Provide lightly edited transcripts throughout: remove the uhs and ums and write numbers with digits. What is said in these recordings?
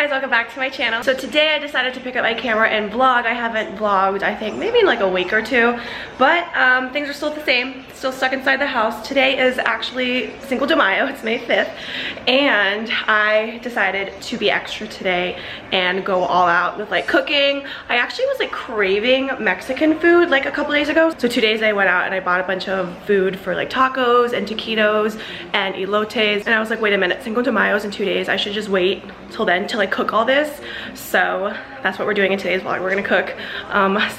guys, welcome back to my channel. So today I decided to pick up my camera and vlog. I haven't vlogged, I think, maybe in like a week or two, but things are still the same. Still stuck inside the house. Today is actually Cinco de Mayo, it's May 5th, and I decided to be extra today and go all out with like cooking. I actually was like craving Mexican food like a couple days ago. So 2 days I went out and I bought a bunch of food for like tacos and taquitos and elotes, and I was like, wait a minute, Cinco de Mayo's in 2 days. I should just wait till then to like cook all this. So that's what we're doing in today's vlog. We're gonna cook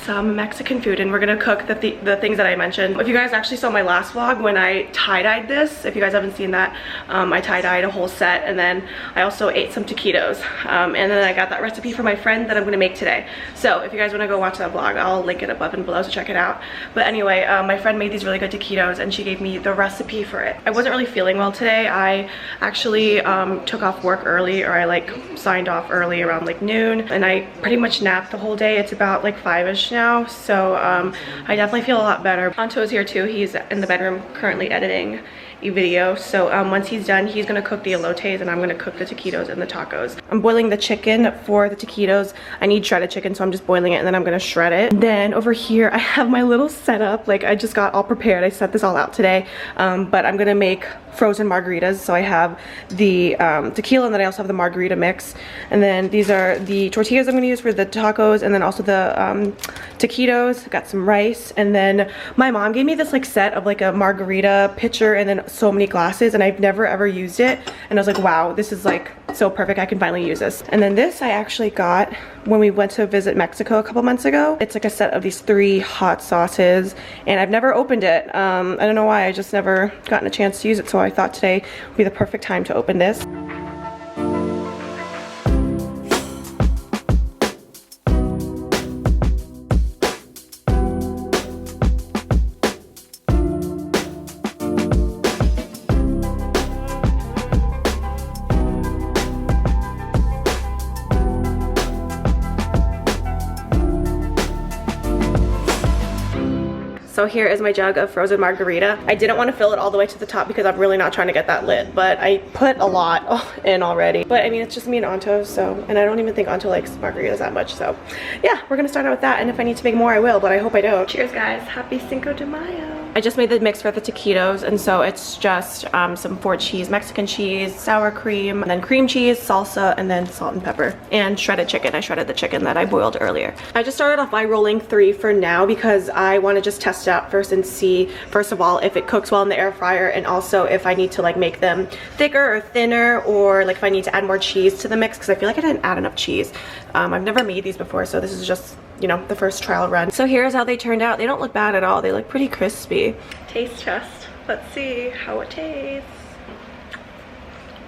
some Mexican food, and we're gonna cook the things that I mentioned. If you guys actually saw my last vlog when I tie-dyed this, if you guys haven't seen that, I tie-dyed a whole set, and then I also ate some taquitos, and then I got that recipe from my friend that I'm gonna make today. So if you guys wanna go watch that vlog, I'll link it above and below, so check it out. But anyway, my friend made these really good taquitos and she gave me the recipe for it. I wasn't really feeling well today. I actually took off work early, or I like signed off early around like noon, and I pretty much napped the whole day. It's about like 5ish now, so I definitely feel a lot better. Anto's here too. He's in the bedroom currently editing a video, so once he's done, he's gonna cook the elotes and I'm gonna cook the taquitos and the tacos. I'm boiling the chicken for the taquitos. I need shredded chicken, so I'm just boiling it and then I'm gonna shred it. Then over here I have my little setup. Like, I just got all prepared. I set this all out today, but I'm gonna make frozen margaritas. So I have the tequila, and then I also have the margarita mix, and then these are the tortillas I'm gonna use for the tacos, and then also the taquitos. Got some rice, and then my mom gave me this like set of like a margarita pitcher and then so many glasses, and I've never ever used it, and I was like, wow, this is like so perfect. I can finally use this. And then this I actually got when we went to visit Mexico a couple months ago. It's like a set of these 3 hot sauces, and I've never opened it. I don't know why, I just never gotten a chance to use it, so I thought today would be the perfect time to open this. So here is my jug of frozen margarita. I didn't want to fill it all the way to the top because I'm really not trying to get that lid, but I put a lot in already. But I mean, it's just me and Anto, so, and I don't even think Anto likes margaritas that much, so yeah, we're gonna start out with that, and if I need to make more I will, but I hope I don't. Cheers guys, happy Cinco de Mayo. I just made the mix for the taquitos, and so it's just some 4 cheese, Mexican cheese, sour cream, and then cream cheese, salsa, and then salt and pepper, and shredded chicken. I shredded the chicken that I boiled earlier. I just started off by rolling 3 for now because I want to just test it out first and see, first of all, if it cooks well in the air fryer, and also if I need to like make them thicker or thinner, or like if I need to add more cheese to the mix, because I feel like I didn't add enough cheese. I've never made these before, so this is just, you know, the first trial run. So here's how they turned out. They don't look bad at all. They look pretty crispy. Taste test. Let's see how it tastes.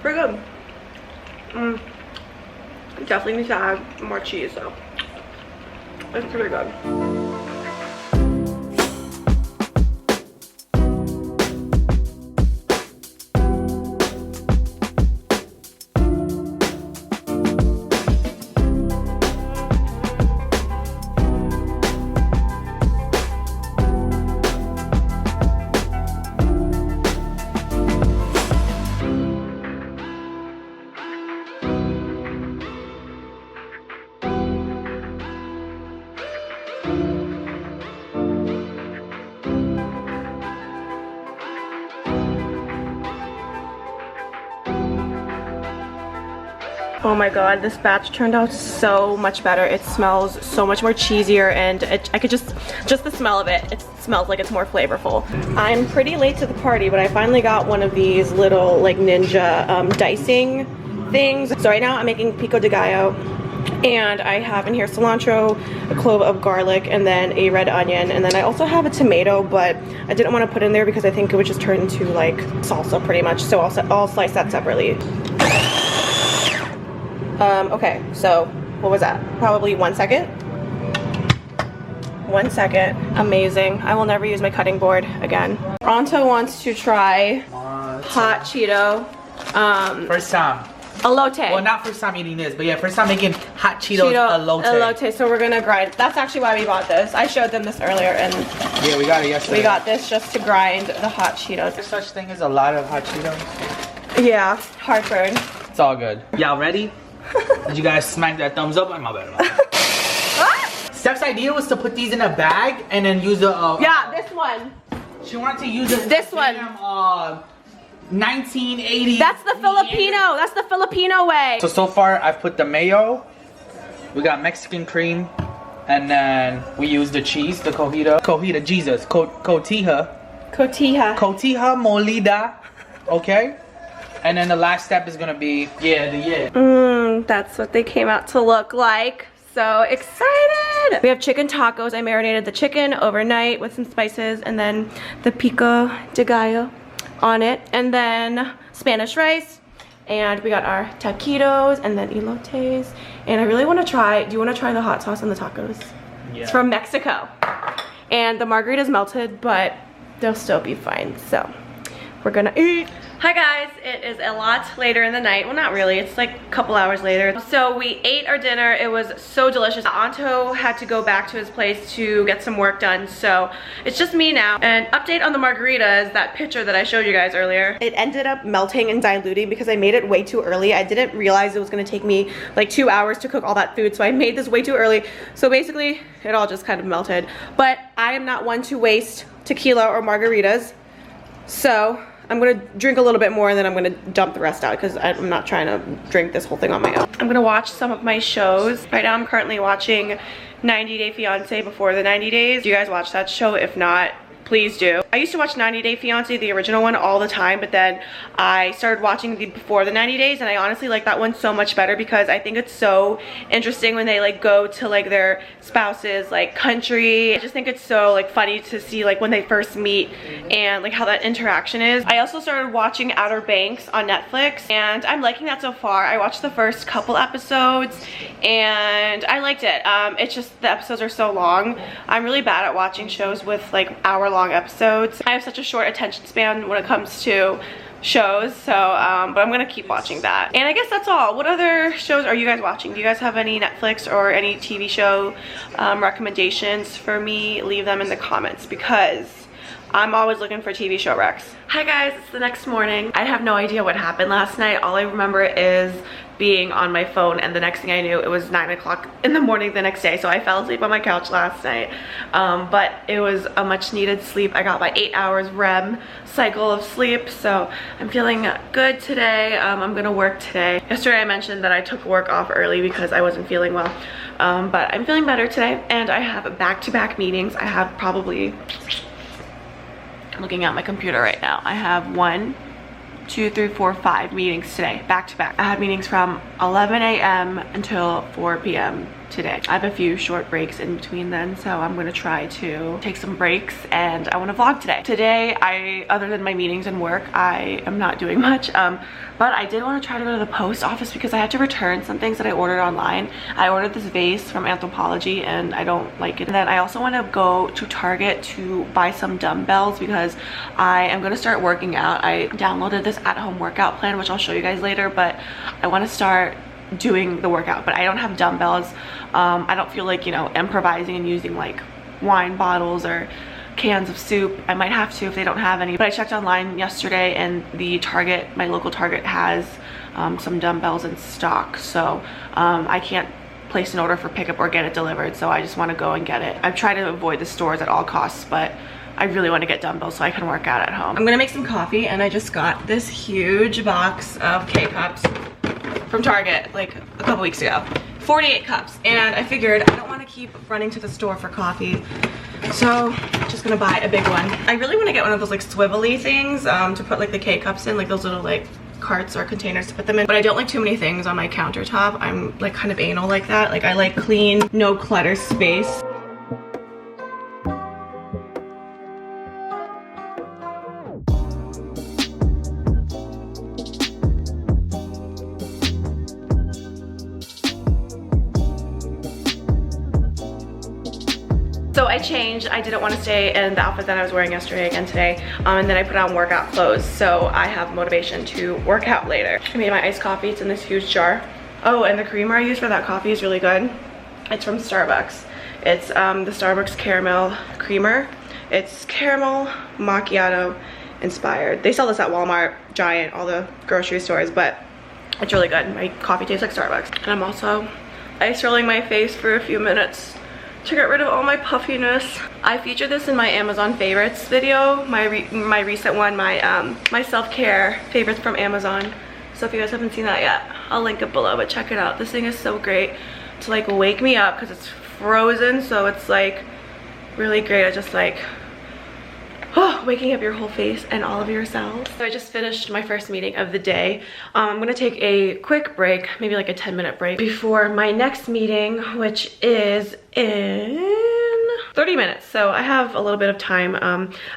Pretty good. Definitely need to add more cheese though. It's pretty good. Oh my god, this batch turned out so much better. It smells so much more cheesier, and I could just the smell of it smells like it's more flavorful. I'm pretty late to the party, but I finally got one of these little like ninja dicing things. So right now I'm making pico de gallo, and I have in here cilantro, a clove of garlic, and then a red onion, and then I also have a tomato, but I didn't want to put in there because I think it would just turn into like salsa pretty much, so I'll slice that separately. Okay, so what was that? Probably 1 second. 1 second. Amazing. I will never use my cutting board again. Anto wants to try hot Cheeto. First time. Elote. Well, not first time eating this, but yeah, first time making hot Cheetos elote. Elote. So we're gonna grind. That's actually why we bought this. I showed them this earlier, and yeah, we got it yesterday. We got this just to grind the hot Cheetos. There's such thing as a lot of hot Cheetos. Yeah, heartburn. It's all good. Y'all ready? Did you guys smack that thumbs up? My bad. Steph's idea was to put these in a bag and then use the yeah, this one. She wanted to use this one. 1980. That's the Filipino. That's the Filipino way. So far I've put the mayo. We got Mexican cream, and then we use the cheese, the cotija, cotija molida. Okay. And then the last step is gonna be that's what they came out to look like. So excited! We have chicken tacos. I marinated the chicken overnight with some spices and then the pico de gallo on it. And then Spanish rice. And we got our taquitos and then elotes. And I really want to try, do you want to try the hot sauce on the tacos? Yeah. It's from Mexico. And the margarita's melted, but they'll still be fine. So we're gonna eat. Hi guys, it is a lot later in the night. Well, not really, it's like a couple hours later. So we ate our dinner. It was so delicious. Anto had to go back to his place to get some work done, so it's just me now. And update on the margaritas, that picture that I showed you guys earlier. It ended up melting and diluting because I made it way too early. I didn't realize it was gonna take me like 2 hours to cook all that food, so I made this way too early. So basically, it all just kind of melted. But I am not one to waste tequila or margaritas, so I'm gonna drink a little bit more and then I'm gonna dump the rest out because I'm not trying to drink this whole thing on my own. I'm gonna watch some of my shows. Right now I'm currently watching 90 Day Fiancé Before the 90 Days. Do you guys watch that show? If not, please do. I used to watch 90 Day Fiancé, the original one, all the time, but then I started watching the Before the 90 Days, and I honestly like that one so much better because I think it's so interesting when they like go to like their spouse's like country. I just think it's so like funny to see like when they first meet and like how that interaction is. I also started watching Outer Banks on Netflix, and I'm liking that so far. I watched the first couple episodes and I liked it. It's just the episodes are so long. I'm really bad at watching shows with like hour-long episodes. I have such a short attention span when it comes to shows, so but I'm gonna keep watching that. And I guess that's all. What other shows are you guys watching? Do you guys have any Netflix or any TV show recommendations for me? Leave them in the comments because I'm always looking for TV show recs. Hi guys, it's the next morning. I have no idea what happened last night. All I remember is being on my phone, and the next thing I knew, it was 9 o'clock in the morning the next day. So I fell asleep on my couch last night, but it was a much needed sleep. I got my 8 hours REM cycle of sleep, so I'm feeling good today. I'm gonna work today. Yesterday I mentioned that I took work off early because I wasn't feeling well, but I'm feeling better today, and I have back-to-back meetings. I have probably, I'm looking at my computer right now. I have 1, 2, 3, 4, 5 meetings today, back to back. I had meetings from 11 a.m. until 4 p.m. today. I have a few short breaks in between then, so I'm gonna try to take some breaks, and I wanna vlog today. Today, other than my meetings and work, I am not doing much, but I did wanna try to go to the post office because I had to return some things that I ordered online. I ordered this vase from Anthropologie and I don't like it. And then I also wanna go to Target to buy some dumbbells because I am gonna start working out. I downloaded this at-home workout plan, which I'll show you guys later, but I wanna start doing the workout, but I don't have dumbbells. I don't feel like, you know, improvising and using like wine bottles or cans of soup. I might have to if they don't have any, but I checked online yesterday and the Target, my local Target, has some dumbbells in stock, so I can't place an order for pickup or get it delivered, so I just want to go and get it. I've tried to avoid the stores at all costs, but I really want to get dumbbells so I can work out at home. I'm gonna make some coffee, and I just got this huge box of K-cups from Target like a couple weeks ago. 48 cups, and I figured I don't want to keep running to the store for coffee, so I'm just gonna buy a big one. I really want to get one of those like swivelly things to put like the K-cups in, like those little like carts or containers to put them in, but I don't like too many things on my countertop. I'm like kind of anal like that. Like I like clean, no clutter space. So I changed. I didn't want to stay in the outfit that I was wearing yesterday again today, and then I put on workout clothes so I have motivation to work out later. I made my iced coffee. It's in this huge jar. Oh, and the creamer I use for that coffee is really good. It's from Starbucks. It's the Starbucks caramel creamer. It's caramel macchiato inspired. They sell this at Walmart, Giant, all the grocery stores, but It's really good. My coffee tastes like Starbucks. And I'm also ice rolling my face for a few minutes to get rid of all my puffiness. I featured this in my Amazon favorites video, my recent one, my self-care favorites from Amazon. So if you guys haven't seen that yet, I'll link it below, but check it out. This thing is so great to like wake me up because it's frozen, so it's like really great at just like waking up your whole face and all of your cells. So I just finished my first meeting of the day. I'm gonna take a quick break, maybe like a 10-minute break before my next meeting, which is in 30 minutes. So I have a little bit of time.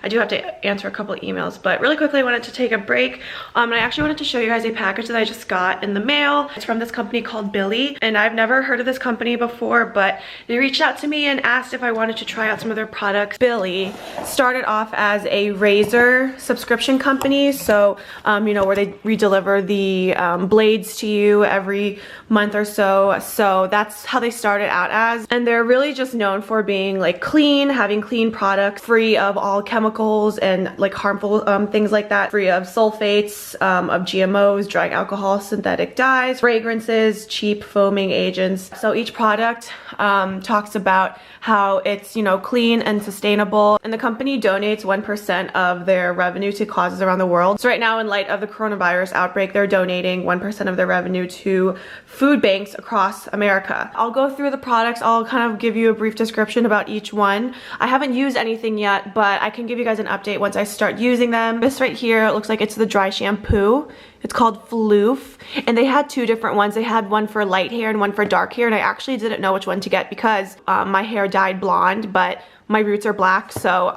I do have to answer a couple of emails, but really quickly I wanted to take a break. And I actually wanted to show you guys a package that I just got in the mail. It's from this company called Billy, and I've never heard of this company before, but they reached out to me and asked if I wanted to try out some of their products. Billy started off as a razor subscription company, so you know, where they redeliver the blades to you every month or so. So that's how they started out as, and they're really just known for being like clean, having clean products, free of all chemicals and like harmful things like that, free of sulfates, of GMOs, drying alcohol, synthetic dyes, fragrances, cheap foaming agents. So each product talks about how it's, you know, clean and sustainable, and the company donates 1% of their revenue to causes around the world. So right now, in light of the coronavirus outbreak, they're donating 1% of their revenue to food banks across America. I'll go through the products. I'll kind of give you a brief description about each one. I haven't used anything yet, but I can give you guys an update once I start using them. This right here looks like it's the dry shampoo. It's called Floof, and they had two different ones. They had one for light hair and one for dark hair, and I actually didn't know which one to get because my hair dyed blonde, but my roots are black, so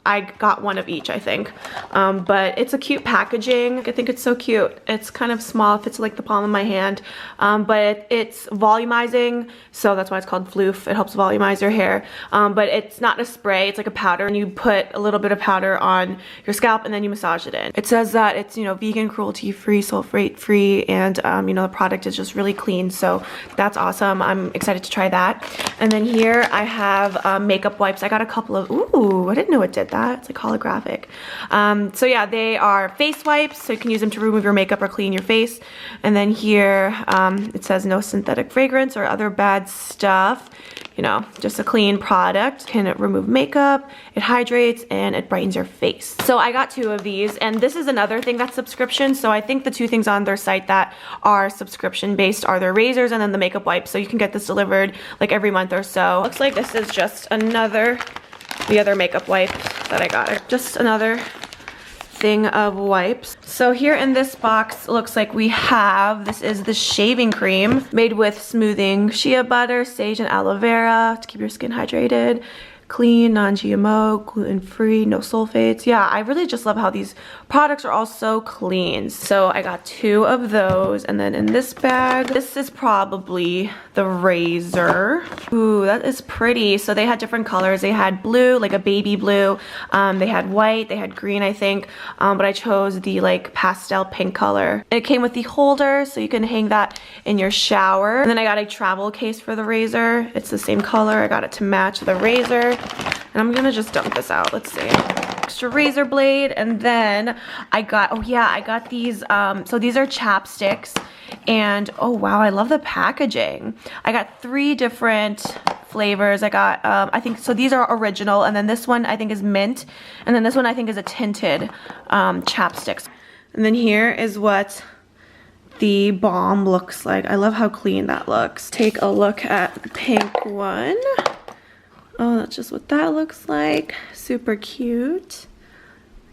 I got one of each, I think. But it's a cute packaging. I think it's so cute. It's kind of small, fits like the palm of my hand, but it's volumizing, so that's why it's called Floof. It helps volumize your hair, but it's not a spray, it's like a powder, and you put a little bit of powder on your scalp and then you massage it in. It says that it's, you know, vegan, cruelty-free, sulfate-free, and you know, the product is just really clean, so that's awesome. I'm excited to try that. And then here I have makeup wipes. I got a couple of, ooh, I didn't know it did that. It's like holographic. So yeah, they are face wipes, so you can use them to remove your makeup or clean your face. And then here it says no synthetic fragrance or other bad stuff. You know, just a clean product. Can remove makeup, it hydrates, and it brightens your face. So I got two of these, and this is another thing that's subscription. So I think the two things on their site that are subscription based are their razors and then the makeup wipes. So you can get this delivered like every month or so. Looks like this is just the other makeup wipe that I got. Just another thing of wipes. So here in this box, it looks like we have, this is the shaving cream made with smoothing shea butter, sage, and aloe vera to keep your skin hydrated. Clean, non-GMO, gluten-free, no sulfates. Yeah, I really just love how these products are all so clean. So I got two of those, and then in this bag, this is probably the razor. Ooh, that is pretty. So they had different colors. They had blue, like a baby blue. They had white, they had green, I think. But I chose the like pastel pink color. It came with the holder, so you can hang that in your shower. And then I got a travel case for the razor. It's the same color. I got it to match the razor. And I'm gonna just dump this out. Let's see. Extra razor blade, and then I got, oh yeah, I got these, so these are chapsticks, and oh wow, I love the packaging. I got 3 different flavors. I got, I think, so these are original, and then this one I think is mint, and then this one I think is a tinted chapsticks. And then here is what the balm looks like. I love how clean that looks. Take a look at the pink one. Oh, that's just what that looks like. Super cute.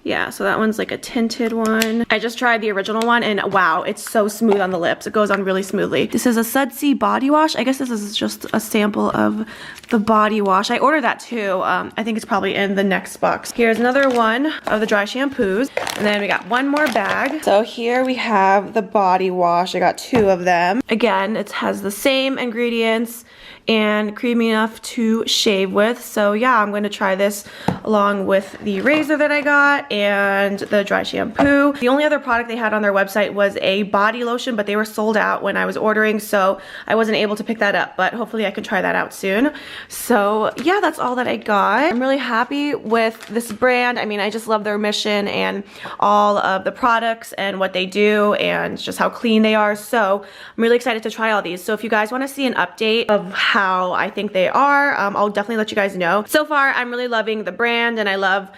Yeah, so that one's like a tinted one. I just tried the original one, and wow, it's so smooth on the lips. It goes on really smoothly. This is a Sudsea body wash. I guess this is just a sample of the body wash. I ordered that too. I think it's probably in the next box. Here's another one of the dry shampoos. And then we got one more bag. So here we have the body wash. I got 2 of them. Again, it has the same ingredients and creamy enough to shave with. So yeah, I'm going to try this along with the razor that I got and the dry shampoo. The only other product they had on their website was a body lotion, but they were sold out when I was ordering, so I wasn't able to pick that up, but hopefully I can try that out soon. So yeah, that's all that I got. I'm really happy with this brand. I mean, I just love their mission and all of the products and what they do and just how clean they are. So I'm really excited to try all these. So if you guys want to see an update of how I think they are, I'll definitely let you guys know. So far, I'm really loving the brand and I love,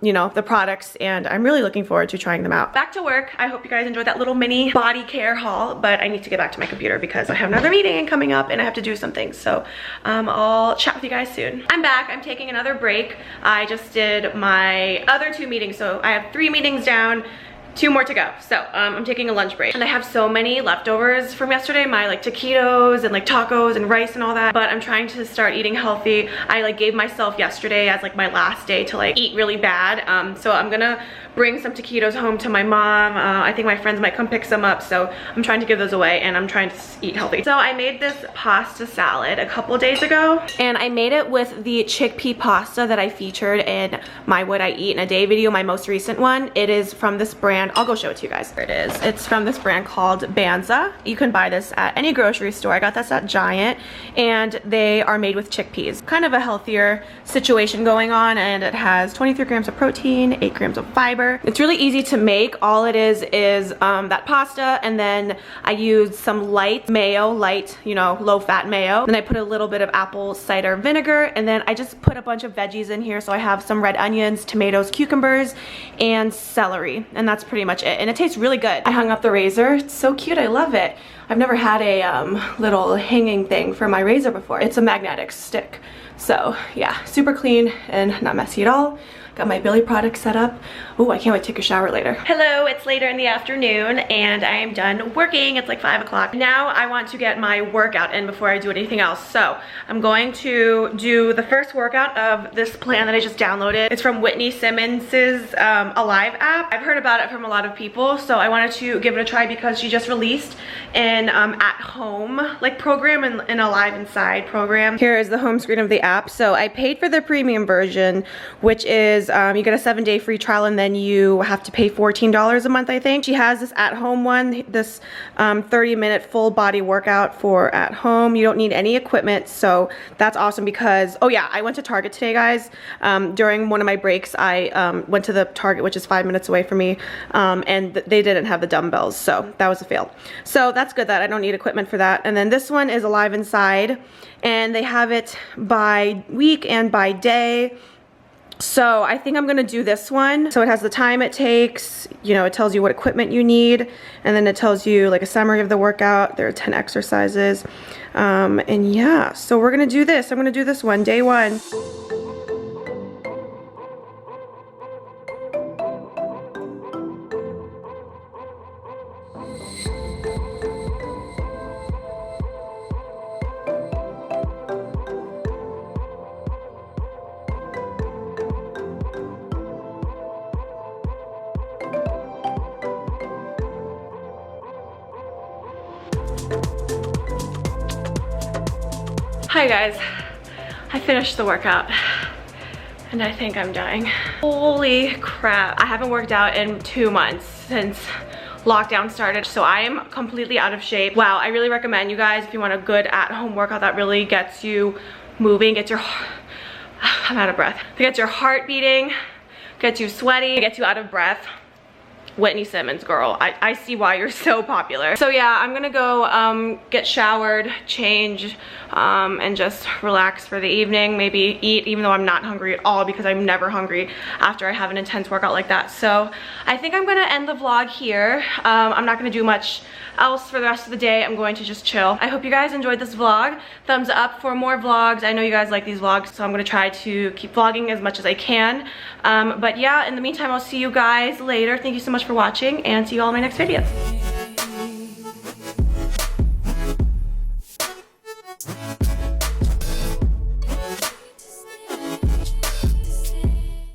you know, the products, and I'm really looking forward to trying them out. Back to work. I hope you guys enjoyed that little mini body care haul, but I need to get back to my computer because I have another meeting coming up and I have to do some things. So I'll chat with you guys soon. I'm back. I'm taking another break. I just did my other 2 meetings. So I have 3 meetings down, 2 more to go. So I'm taking a lunch break, and I have so many leftovers from yesterday, my like taquitos and like tacos and rice and all that, but I'm trying to start eating healthy. I like gave myself yesterday as like my last day to like eat really bad. So I'm gonna bring some taquitos home to my mom. I think my friends might come pick some up, so I'm trying to give those away and I'm trying to eat healthy. So I made this pasta salad a couple days ago, and I made it with the chickpea pasta that I featured in my What I Eat in a Day video, my most recent one. It is from this brand. I'll go show it to you guys. There it is. It's from this brand called Banza. You can buy this at any grocery store. I got this at Giant, and they are made with chickpeas. Kind of a healthier situation going on, and it has 23 grams of protein, 8 grams of fiber. It's really easy to make. All it is that pasta, and then I used some light mayo, light, you know, low-fat mayo. Then I put a little bit of apple cider vinegar, and then I just put a bunch of veggies in here. So I have some red onions, tomatoes, cucumbers, and celery, and that's pretty much it. And it tastes really good. I hung up the razor. It's so cute. I love it. I've never had a little hanging thing for my razor before. It's a magnetic stick. So yeah, super clean and not messy at all. Got my Billy product set up. Oh, I can't wait to take a shower later. Hello, it's later in the afternoon and I am done working. It's like 5 o'clock. Now I want to get my workout in before I do anything else. So I'm going to do the first workout of this plan that I just downloaded. It's from Whitney Simmons's Alive app. I've heard about it from a lot of people, so I wanted to give it a try because she just released an at-home like program and an Alive Inside program. Here is the home screen of the app. So I paid for the premium version, which is you get a 7-day free trial, and then you have to pay $14 a month, I think. She has this at-home one, this 30-minute full body workout for at home. You don't need any equipment, so that's awesome because, oh yeah, I went to Target today, guys. During one of my breaks, I went to the Target, which is 5 minutes away from me, and they didn't have the dumbbells, so that was a fail. So that's good that I don't need equipment for that. And then this one is Alive Inside, and they have it by week and by day. So I think I'm gonna do this one. So it has the time it takes, you know, it tells you what equipment you need, and then it tells you like a summary of the workout. There are 10 exercises. And yeah, so we're gonna do this. I'm gonna do this one, day 1. Hi guys, I finished the workout and I think I'm dying. Holy crap, I haven't worked out in 2 months since lockdown started, so I am completely out of shape. Wow, I really recommend you guys, if you want a good at-home workout that really gets you moving, gets your, I'm out of breath. It gets your heart beating, gets you sweaty, gets you out of breath. Whitney Simmons, girl, I see why you're so popular. So yeah, I'm gonna go get showered, change, and just relax for the evening, maybe eat, even though I'm not hungry at all because I'm never hungry after I have an intense workout like that. So I think I'm gonna end the vlog here. I'm not gonna do much else for the rest of the day. I'm going to just chill. I hope you guys enjoyed this vlog. Thumbs up for more vlogs. I know you guys like these vlogs, so I'm gonna try to keep vlogging as much as I can. But yeah, in the meantime, I'll see you guys later. Thank you so much for watching, and see you all in my next video.